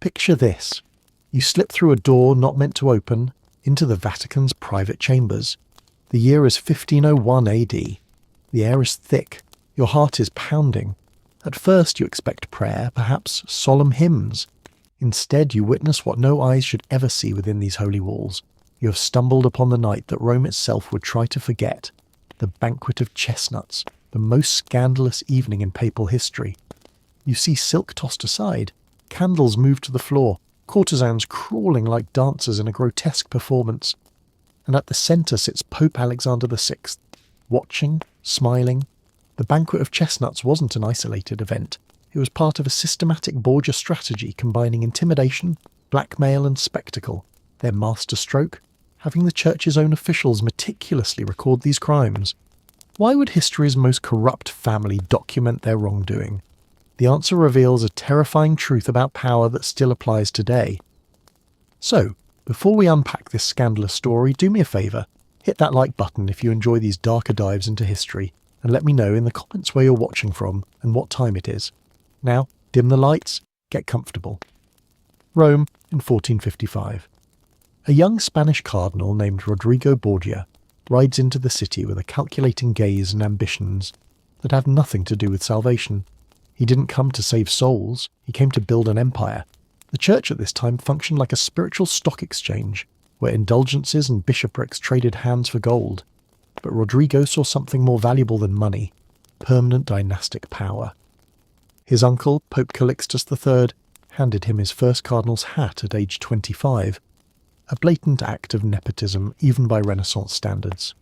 Picture this. You slip through a door not meant to open into the Vatican's private chambers. The year is 1501 AD. The air is thick. Your heart is pounding. At first you expect prayer, perhaps solemn hymns. Instead you witness what no eyes should ever see within these holy walls. You have stumbled upon the night that Rome itself would try to forget. The Banquet of Chestnuts, the most scandalous evening in papal history. You see silk tossed aside, candles moved to the floor, courtesans crawling like dancers in a grotesque performance. And at the centre sits Pope Alexander VI, watching, smiling. The Banquet of Chestnuts wasn't an isolated event. It was part of a systematic Borgia strategy combining intimidation, blackmail and spectacle. Their masterstroke, having the church's own officials meticulously record these crimes. Why would history's most corrupt family document their wrongdoing? The answer reveals a terrifying truth about power that still applies today. So, before we unpack this scandalous story, do me a favour, hit that like button if you enjoy these darker dives into history, and let me know in the comments where you're watching from and what time it is. Now, dim the lights, get comfortable. Rome in 1455. A young Spanish cardinal named Rodrigo Borgia rides into the city with a calculating gaze and ambitions that have nothing to do with salvation. He didn't come to save souls, he came to build an empire. The church at this time functioned like a spiritual stock exchange, where indulgences and bishoprics traded hands for gold. But Rodrigo saw something more valuable than money: permanent dynastic power. His uncle, Pope Calixtus III, handed him his first cardinal's hat at age 25, a blatant act of nepotism even by Renaissance standards.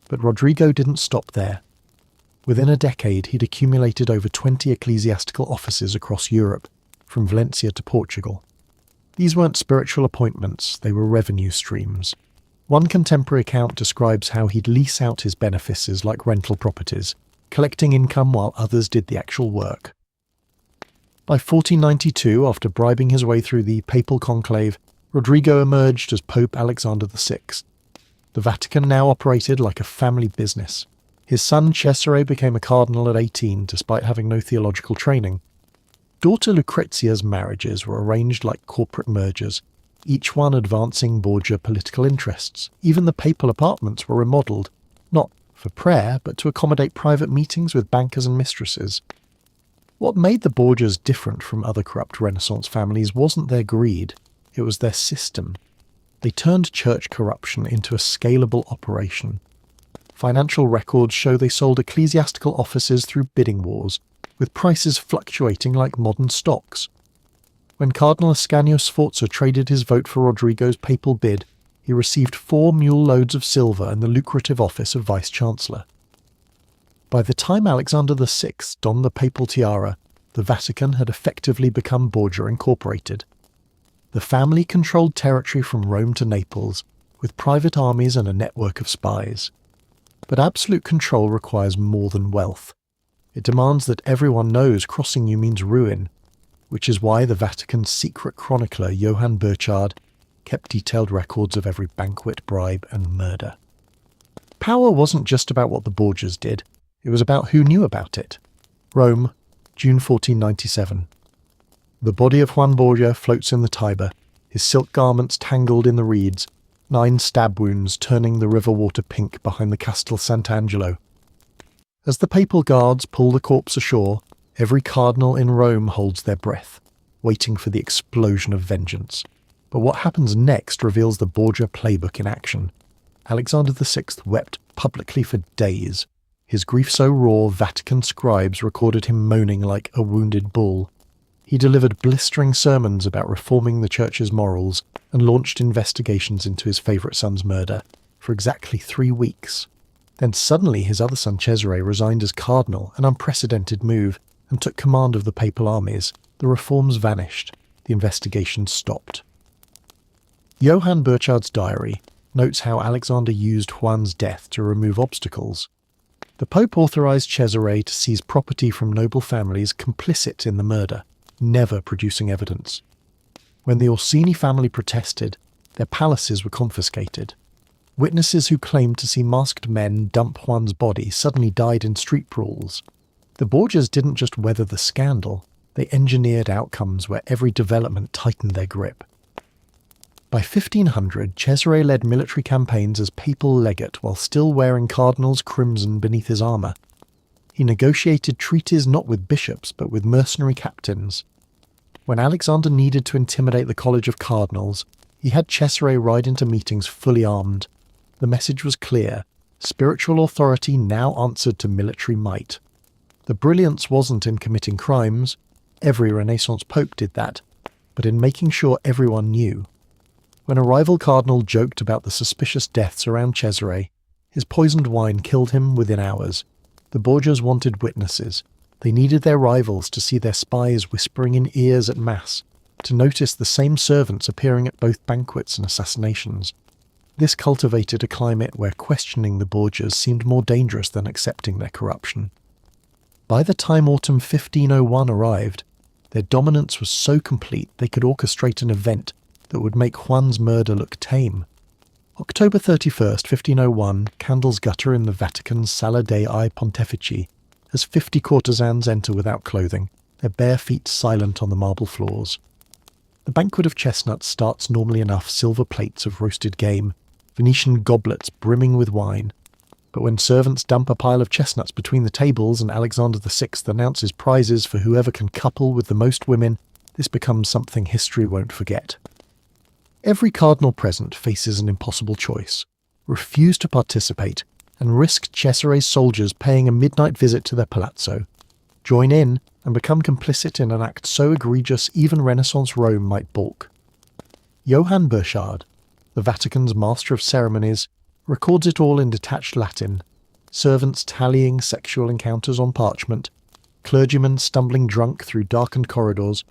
But Rodrigo didn't stop there. Within a decade he'd accumulated over 20 ecclesiastical offices across Europe, from Valencia to Portugal. These weren't spiritual appointments, they were revenue streams. One contemporary account describes how he'd lease out his benefices like rental properties, collecting income while others did the actual work. By 1492, after bribing his way through the papal conclave, Rodrigo emerged as Pope Alexander VI. The Vatican now operated like a family business. His son Cesare became a cardinal at 18 despite having no theological training. Daughter Lucrezia's marriages were arranged like corporate mergers, each one advancing Borgia political interests. Even the papal apartments were remodelled, not for prayer, but to accommodate private meetings with bankers and mistresses. What made the Borgias different from other corrupt Renaissance families wasn't their greed, it was their system. They turned church corruption into a scalable operation. Financial records show they sold ecclesiastical offices through bidding wars, with prices fluctuating like modern stocks. When Cardinal Ascanio Sforza traded his vote for Rodrigo's papal bid, he received 4 mule loads of silver and the lucrative office of Vice-Chancellor. By the time Alexander VI donned the papal tiara, the Vatican had effectively become Borgia Incorporated. The family controlled territory from Rome to Naples, with private armies and a network of spies. But absolute control requires more than wealth. It demands that everyone knows crossing you means ruin, which is why the Vatican's secret chronicler Johann Burchard kept detailed records of every banquet, bribe and murder. Power wasn't just about what the Borgias did, it was about who knew about it. Rome, June 1497. The body of Juan Borgia floats in the Tiber, his silk garments tangled in the reeds, 9 stab wounds turning the river water pink behind the Castel Sant'Angelo. As the papal guards pull the corpse ashore, every cardinal in Rome holds their breath, waiting for the explosion of vengeance. But what happens next reveals the Borgia playbook in action. Alexander VI wept publicly for days. His grief so raw, Vatican scribes recorded him moaning like a wounded bull. He delivered blistering sermons about reforming the church's morals and launched investigations into his favourite son's murder for exactly 3 weeks. Then suddenly his other son Cesare resigned as cardinal, an unprecedented move, and took command of the papal armies. The reforms vanished. The investigation stopped. Johann Burchard's diary notes how Alexander used Juan's death to remove obstacles. The Pope authorised Cesare to seize property from noble families complicit in the murder, never producing evidence. When the Orsini family protested, their palaces were confiscated. Witnesses who claimed to see masked men dump Juan's body suddenly died in street brawls. The Borgias didn't just weather the scandal, They engineered outcomes where every development tightened their grip. By 1500, Cesare led military campaigns as papal legate while still wearing cardinal's crimson beneath his armour. He negotiated treaties not with bishops but with mercenary captains. When Alexander needed to intimidate the College of Cardinals, he had Cesare ride into meetings fully armed. The message was clear: spiritual authority now answered to military might. The brilliance wasn't in committing crimes, every Renaissance pope did that, but in making sure everyone knew. When a rival cardinal joked about the suspicious deaths around Cesare, his poisoned wine killed him within hours. The Borgias wanted witnesses. They needed their rivals to see their spies whispering in ears at mass, to notice the same servants appearing at both banquets and assassinations. This cultivated a climate where questioning the Borgias seemed more dangerous than accepting their corruption. By the time autumn 1501 arrived, their dominance was so complete they could orchestrate an event that would make Juan's murder look tame. October 31st, 1501, candles gutter in the Vatican's Sala dei Pontefici as 50 courtesans enter without clothing, their bare feet silent on the marble floors. The Banquet of Chestnuts starts normally enough: silver plates of roasted game, Venetian goblets brimming with wine. But when servants dump a pile of chestnuts between the tables and Alexander VI announces prizes for whoever can couple with the most women, this becomes something history won't forget. Every cardinal present faces an impossible choice: refuse to participate and risk Cesare's soldiers paying a midnight visit to their palazzo, join in and become complicit in an act so egregious even Renaissance Rome might balk. Johann Burchard, the Vatican's master of ceremonies, records it all in detached Latin: servants tallying sexual encounters on parchment, clergymen stumbling drunk through darkened corridors,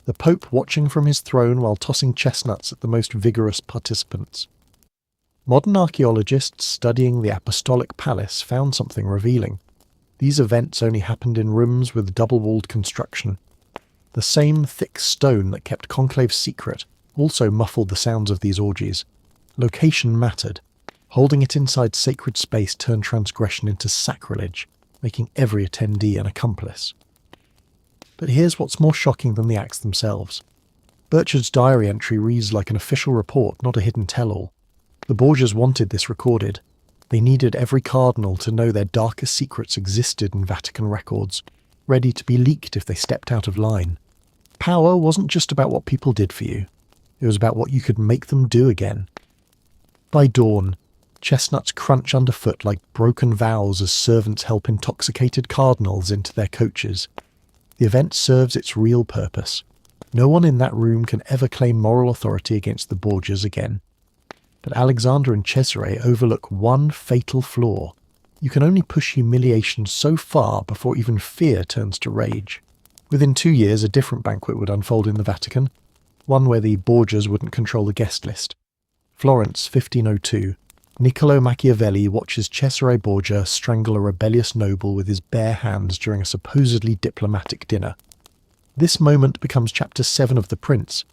the Pope watching from his throne while tossing chestnuts at the most vigorous participants. Modern archaeologists studying the Apostolic Palace found something revealing. These events only happened in rooms with double-walled construction. The same thick stone that kept conclaves secret also muffled the sounds of these orgies. Location mattered. Holding it inside sacred space turned transgression into sacrilege, making every attendee an accomplice. But here's what's more shocking than the acts themselves. Burchard's diary entry reads like an official report, not a hidden tell-all. The Borgias wanted this recorded. They needed every cardinal to know their darkest secrets existed in Vatican records, ready to be leaked if they stepped out of line. Power wasn't just about what people did for you. It was about what you could make them do again. By dawn, chestnuts crunch underfoot like broken vows as servants help intoxicated cardinals into their coaches. The event serves its real purpose. No one in that room can ever claim moral authority against the Borgias again. But Alexander and Cesare overlook one fatal flaw. You can only push humiliation so far before even fear turns to rage. Within 2 years, a different banquet would unfold in the Vatican, one where the Borgias wouldn't control the guest list. Florence, 1502. Niccolo Machiavelli watches Cesare Borgia strangle a rebellious noble with his bare hands during a supposedly diplomatic dinner. This moment becomes chapter 7 of The Prince,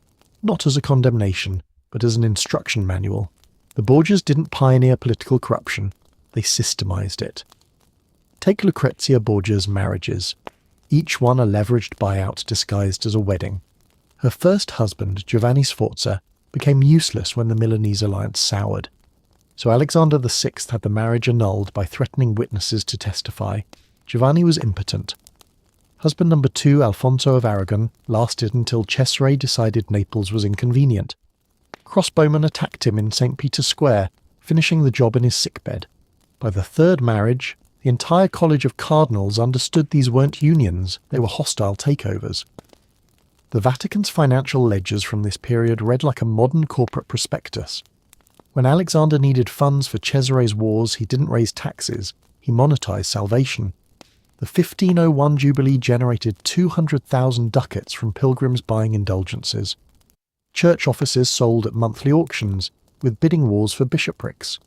not as a condemnation, but as an instruction manual. The Borgias didn't pioneer political corruption, they systemized it. Take Lucrezia Borgia's marriages, each one a leveraged buyout disguised as a wedding. Her first husband, Giovanni Sforza, became useless when the Milanese alliance soured. So Alexander VI had the marriage annulled by threatening witnesses to testify. Giovanni was impotent. Husband number 2, Alfonso of Aragon, lasted until Cesare decided Naples was inconvenient. Crossbowmen attacked him in St. Peter's Square, finishing the job in his sickbed. By the third marriage, the entire College of Cardinals understood these weren't unions, they were hostile takeovers. The Vatican's financial ledgers from this period read like a modern corporate prospectus. When Alexander needed funds for Cesare's wars, he didn't raise taxes, he monetized salvation. The 1501 Jubilee generated 200,000 ducats from pilgrims buying indulgences. Church offices sold at monthly auctions, with bidding wars for bishoprics.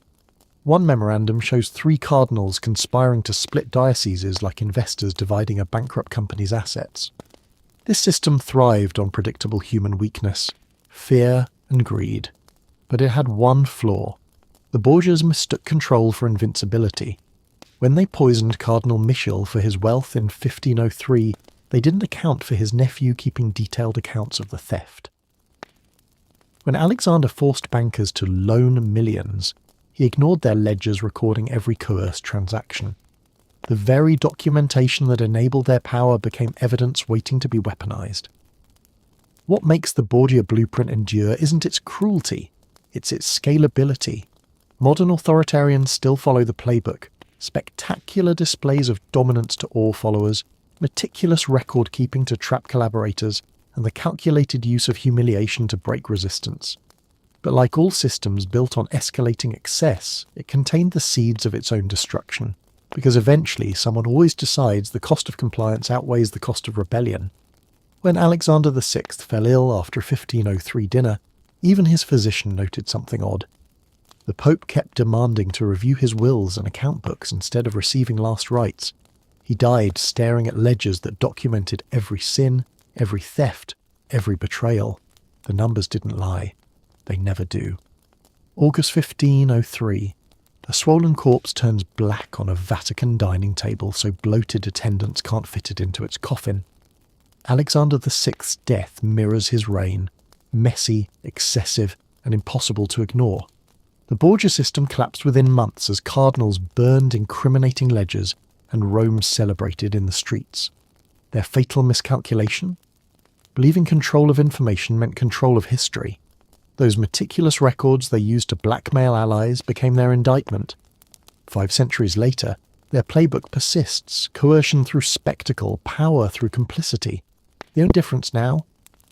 One memorandum shows 3 cardinals conspiring to split dioceses like investors dividing a bankrupt company's assets. This system thrived on predictable human weakness, fear and greed. But it had one flaw. The Borgias mistook control for invincibility. When they poisoned Cardinal Michel for his wealth in 1503, they didn't account for his nephew keeping detailed accounts of the theft. When Alexander forced bankers to loan millions, he ignored their ledgers recording every coerced transaction. The very documentation that enabled their power became evidence waiting to be weaponized. What makes the Borgia blueprint endure isn't its cruelty, it's its scalability. Modern authoritarians still follow the playbook: spectacular displays of dominance to awe followers, meticulous record-keeping to trap collaborators, and the calculated use of humiliation to break resistance. But like all systems built on escalating excess, it contained the seeds of its own destruction, because eventually someone always decides the cost of compliance outweighs the cost of rebellion. When Alexander VI fell ill after a 1503 dinner, even his physician noted something odd. The Pope kept demanding to review his wills and account books instead of receiving last rites. He died staring at ledgers that documented every sin, every theft, every betrayal. The numbers didn't lie. They never do. August 1503. A swollen corpse turns black on a Vatican dining table so bloated attendants can't fit it into its coffin. Alexander VI's death mirrors his reign, messy, excessive, and impossible to ignore. The Borgia system collapsed within months as cardinals burned incriminating ledgers and Rome celebrated in the streets. Their fatal miscalculation? Believing control of information meant control of history. Those meticulous records they used to blackmail allies became their indictment. 5 centuries later, their playbook persists: coercion through spectacle, power through complicity. The only difference now?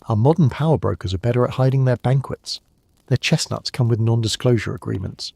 Our modern power brokers are better at hiding their banquets. Their chestnuts come with non-disclosure agreements.